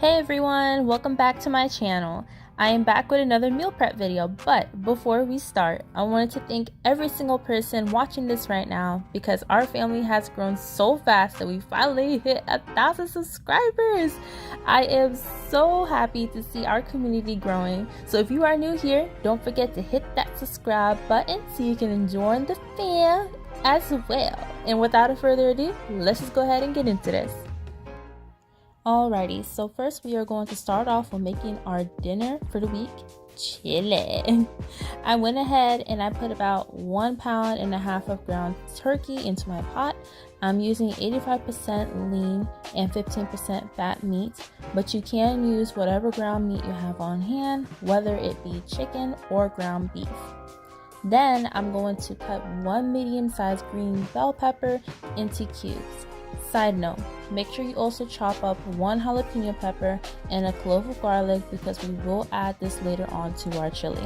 Hey everyone, welcome back to my channel. I am back with another meal prep video, but before we start, I wanted to thank every single person watching this right now because our family has grown so fast that we finally hit 1,000 subscribers. I am so happy to see our community growing. So if you are new here, don't forget to hit that subscribe button so you can join the fam as well. And without further ado, let's just go ahead and get into this. Alrighty, so first we are going to start off with making our dinner for the week, chili. I went ahead and I put about 1.5 pounds of ground turkey into my pot. I'm using 85% lean and 15% fat meat, but you can use whatever ground meat you have on hand, whether it be chicken or ground beef. Then I'm going to cut 1 medium-sized green bell pepper into cubes. Side note, make sure you also chop up 1 jalapeno pepper and a clove of garlic because we will add this later on to our chili.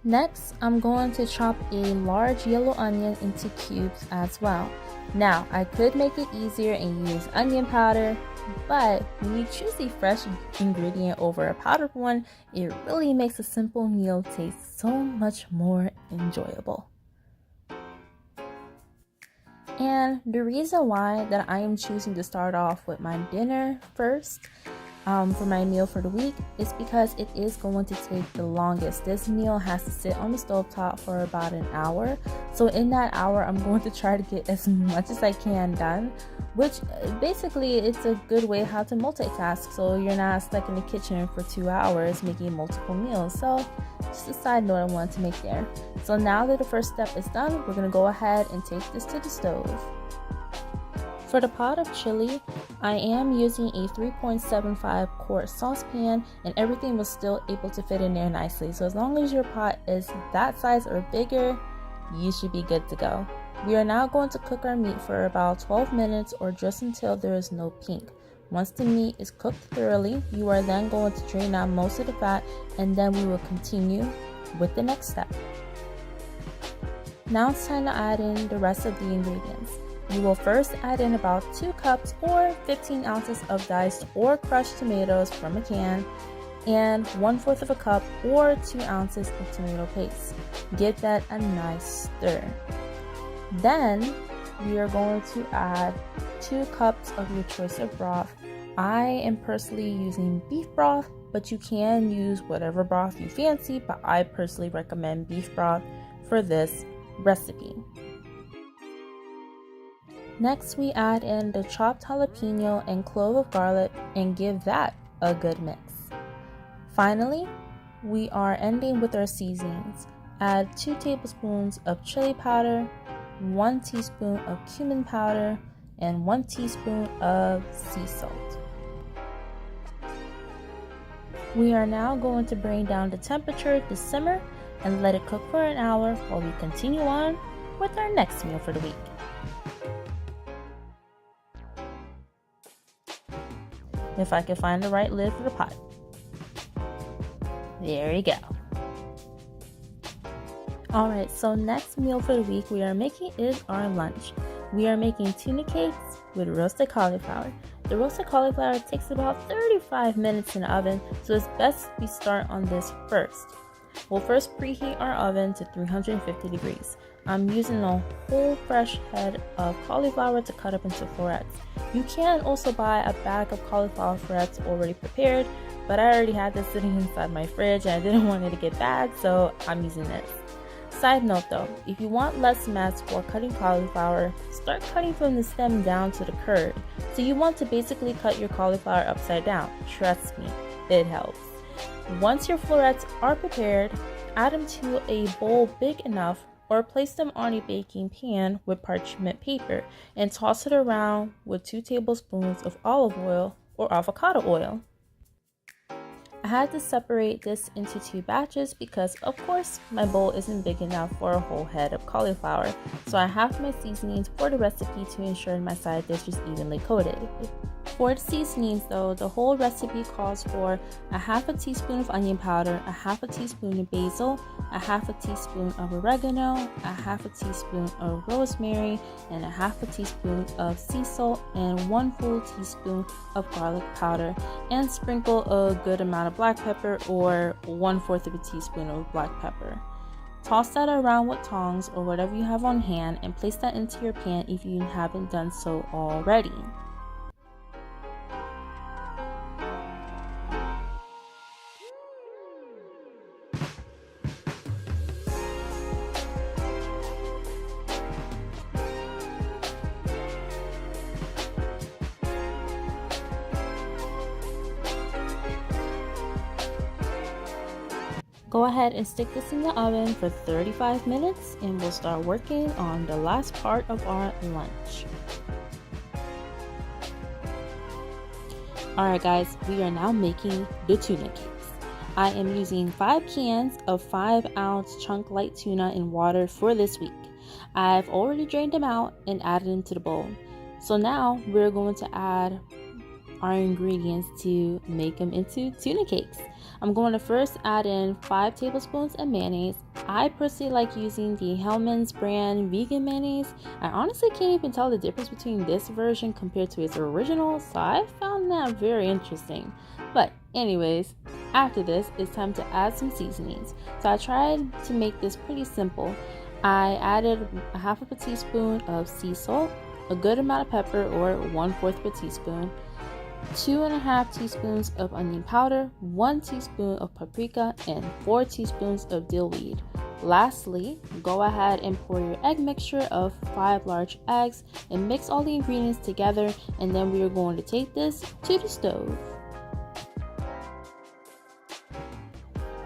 Next, I'm going to chop a large yellow onion into cubes as well. Now, I could make it easier and use onion powder, but when you choose a fresh ingredient over a powdered one, it really makes a simple meal taste so much more enjoyable. And the reason why that I am choosing to start off with my dinner first for my meal for the week is because it is going to take the longest. This meal has to sit on the stovetop for about an hour. So in that hour, I'm going to try to get as much as I can done, which basically it's a good way how to multitask so you're not stuck in the kitchen for 2 hours making multiple meals. So just a side note I wanted to make there. So now that the first step is done, we're going to go ahead and take this to the stove. For the pot of chili, I am using a 3.75 quart saucepan and everything was still able to fit in there nicely. So as long as your pot is that size or bigger, you should be good to go. We are now going to cook our meat for about 12 minutes or just until there is no pink. Once the meat is cooked thoroughly, you are then going to drain out most of the fat and then we will continue with the next step. Now it's time to add in the rest of the ingredients. You will first add in about 2 cups or 15 ounces of diced or crushed tomatoes from a can and 1/4 of a cup or 2 ounces of tomato paste. Give that a nice stir. Then we are going to add 2 cups of your choice of broth. I am personally using beef broth, but you can use whatever broth you fancy, but I personally recommend beef broth for this recipe. Next, we add in the chopped jalapeno and clove of garlic and give that a good mix. Finally, we are ending with our seasonings. Add 2 tablespoons of chili powder, 1 teaspoon of cumin powder, and 1 teaspoon of sea salt. We are now going to bring down the temperature to simmer and let it cook for an hour while we continue on with our next meal for the week. If I can find the right lid for the pot. There we go. Alright, so next meal for the week we are making is our lunch. We are making tuna cakes with roasted cauliflower. The roasted cauliflower takes about 35 minutes in the oven, so it's best we start on this first. We'll first preheat our oven to 350 degrees. I'm using a whole fresh head of cauliflower to cut up into florets. You can also buy a bag of cauliflower florets already prepared, but I already had this sitting inside my fridge and I didn't want it to get bad, so I'm using this. Side note though, if you want less mess while cutting cauliflower, start cutting from the stem down to the curd. So you want to basically cut your cauliflower upside down. Trust me, it helps. Once your florets are prepared, add them to a bowl big enough or place them on a baking pan with parchment paper and toss it around with 2 tablespoons of olive oil or avocado oil. I had to separate this into 2 batches because of course my bowl isn't big enough for a whole head of cauliflower, so I have my seasonings for the recipe to ensure my side dish is evenly coated. For the seasonings though, the whole recipe calls for a half a teaspoon of onion powder, a half a teaspoon of basil, a half a teaspoon of oregano, a half a teaspoon of rosemary, and a half a teaspoon of sea salt, and 1 full teaspoon of garlic powder, and sprinkle a good amount of black pepper or 1/4 of a teaspoon of black pepper. Toss that around with tongs or whatever you have on hand and place that into your pan if you haven't done so already. Go ahead and stick this in the oven for 35 minutes and we'll start working on the last part of our lunch. Alright guys, we are now making the tuna cakes. I am using 5 cans of 5-ounce chunk light tuna in water for this week. I've already drained them out and added them to the bowl. So now we're going to add our ingredients to make them into tuna cakes. I'm going to first add in 5 tablespoons of mayonnaise. I personally like using the Hellmann's brand vegan mayonnaise. I honestly can't even tell the difference between this version compared to its original, so I found that very interesting. But anyways, after this, it's time to add some seasonings. So I tried to make this pretty simple. I added a half of a teaspoon of sea salt, a good amount of pepper or 1/4 of a teaspoon, 2.5 teaspoons of onion powder, 1 teaspoon of paprika, and 4 teaspoons of dill weed. Lastly, go ahead and pour your egg mixture of 5 large eggs and mix all the ingredients together, and then we are going to take this to the stove.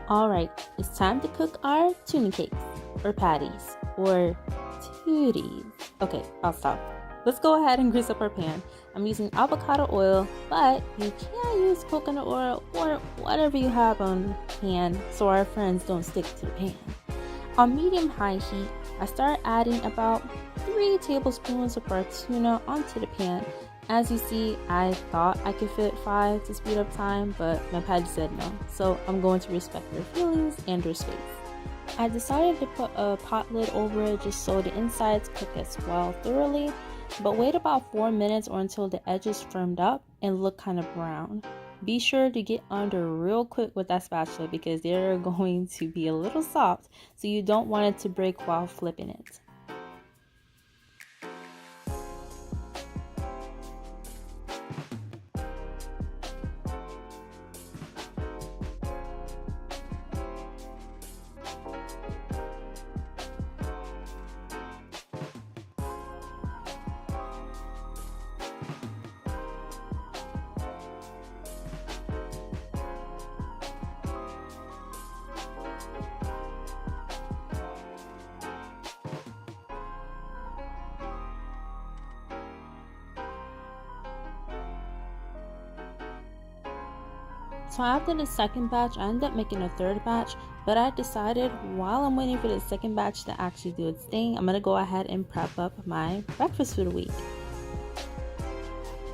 Alright, it's time to cook our tuna cakes, or patties, or tooties. Okay, I'll stop. Let's go ahead and grease up our pan. I'm using avocado oil, but you can use coconut oil or whatever you have on hand so our friends don't stick to the pan. On medium-high heat, I start adding about 3 tablespoons of our tuna onto the pan. As you see, I thought I could fit 5 to speed up time, but my patty said no, so I'm going to respect their feelings and their space. I decided to put a pot lid over it just so the insides cook as well thoroughly, but wait about 4 minutes or until the edges firmed up and look kind of brown. Be sure to get under real quick with that spatula because they're going to be a little soft, so you don't want it to break while flipping it. So after the second batch, I ended up making a third batch, but I decided while I'm waiting for the second batch to actually do its thing, I'm going to go ahead and prep up my breakfast for the week.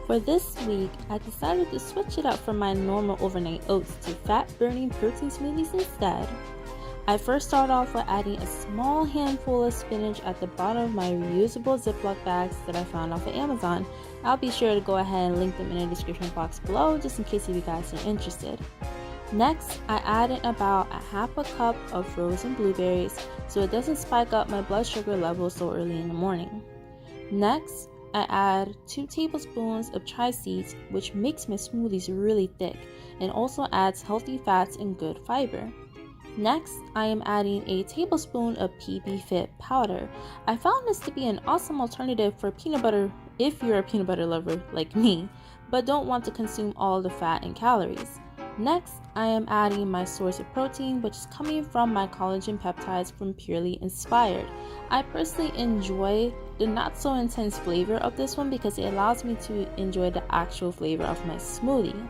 For this week, I decided to switch it up from my normal overnight oats to fat-burning protein smoothies instead. I first start off with adding a small handful of spinach at the bottom of my reusable Ziploc bags that I found off of Amazon. I'll be sure to go ahead and link them in the description box below just in case you guys are interested. Next, I added about a half a cup of frozen blueberries so it doesn't spike up my blood sugar levels so early in the morning. Next, I add 2 tablespoons of chia seeds, which makes my smoothies really thick and also adds healthy fats and good fiber. Next, I am adding a tablespoon of PB Fit powder. I found this to be an awesome alternative for peanut butter if you're a peanut butter lover like me, but don't want to consume all the fat and calories. Next, I am adding my source of protein, which is coming from my collagen peptides from Purely Inspired. I personally enjoy the not so intense flavor of this one because it allows me to enjoy the actual flavor of my smoothie.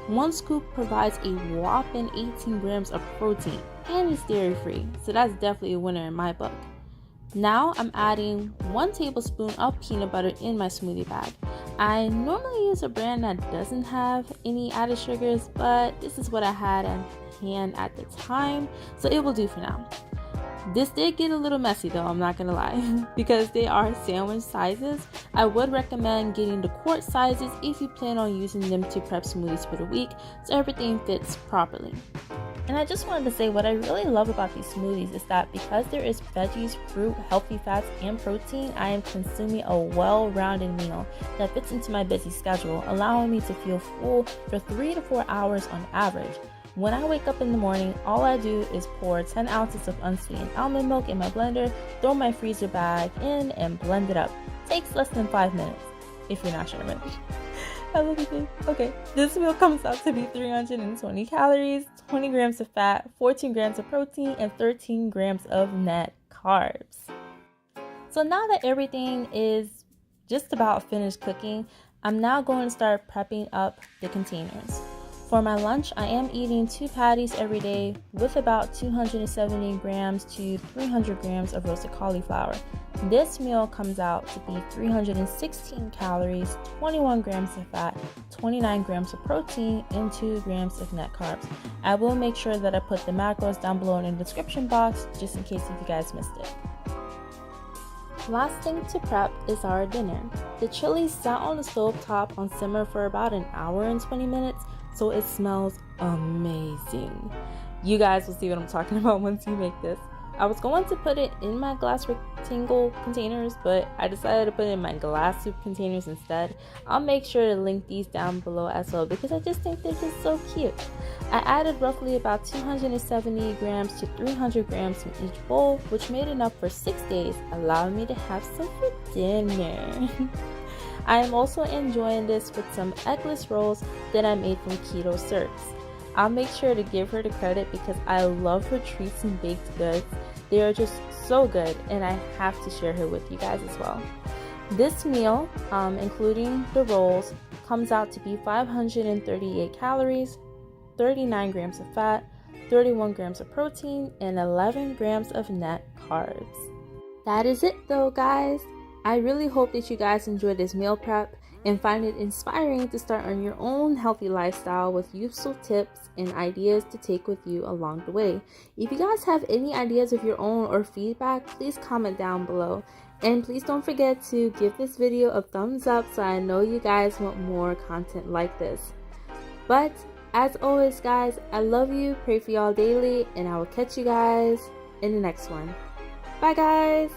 1 scoop provides a whopping 18 grams of protein and it's dairy free, so that's definitely a winner in my book. Now I'm adding 1 tablespoon of peanut butter in my smoothie bag. I normally use a brand that doesn't have any added sugars, but this is what I had at hand at the time, so it will do for now. This did get a little messy though, I'm not gonna lie, because they are sandwich sizes. I would recommend getting the quart sizes if you plan on using them to prep smoothies for the week, so everything fits properly. And I just wanted to say what I really love about these smoothies is that because there is veggies, fruit, healthy fats, and protein, I am consuming a well-rounded meal that fits into my busy schedule, allowing me to feel full for 3 to 4 hours on average. When I wake up in the morning, all I do is pour 10 ounces of unsweetened almond milk in my blender, throw my freezer bag in, and blend it up. Takes less than 5 minutes, if you're not sure of it. I love it. Okay, this meal comes out to be 320 calories, 20 grams of fat, 14 grams of protein, and 13 grams of net carbs. So now that everything is just about finished cooking, I'm now going to start prepping up the containers. For my lunch, I am eating 2 patties every day with about 270 grams to 300 grams of roasted cauliflower. This meal comes out to be 316 calories, 21 grams of fat, 29 grams of protein, and 2 grams of net carbs. I will make sure that I put the macros down below in the description box just in case if you guys missed it. Last thing to prep is our dinner. The chili sat on the stove top on simmer for about an hour and 20 minutes, so it smells amazing. You guys will see what I'm talking about once you make this. I was going to put it in my glass rectangle containers, but I decided to put it in my glass soup containers instead. I'll make sure to link these down below as well because I just think they're just so cute. I added roughly about 270 grams to 300 grams in each bowl, which made enough for 6 days, allowing me to have some for dinner. I am also enjoying this with some eggless rolls that I made from keto Cirques. I'll make sure to give her the credit because I love her treats and baked goods. They are just so good and I have to share her with you guys as well. This meal, including the rolls, comes out to be 538 calories, 39 grams of fat, 31 grams of protein, and 11 grams of net carbs. That is it though, guys. I really hope that you guys enjoy this meal prep and find it inspiring to start on your own healthy lifestyle with useful tips and ideas to take with you along the way. If you guys have any ideas of your own or feedback, please comment down below. And please don't forget to give this video a thumbs up so I know you guys want more content like this. But as always, guys, I love you, pray for y'all daily, and I will catch you guys in the next one. Bye, guys!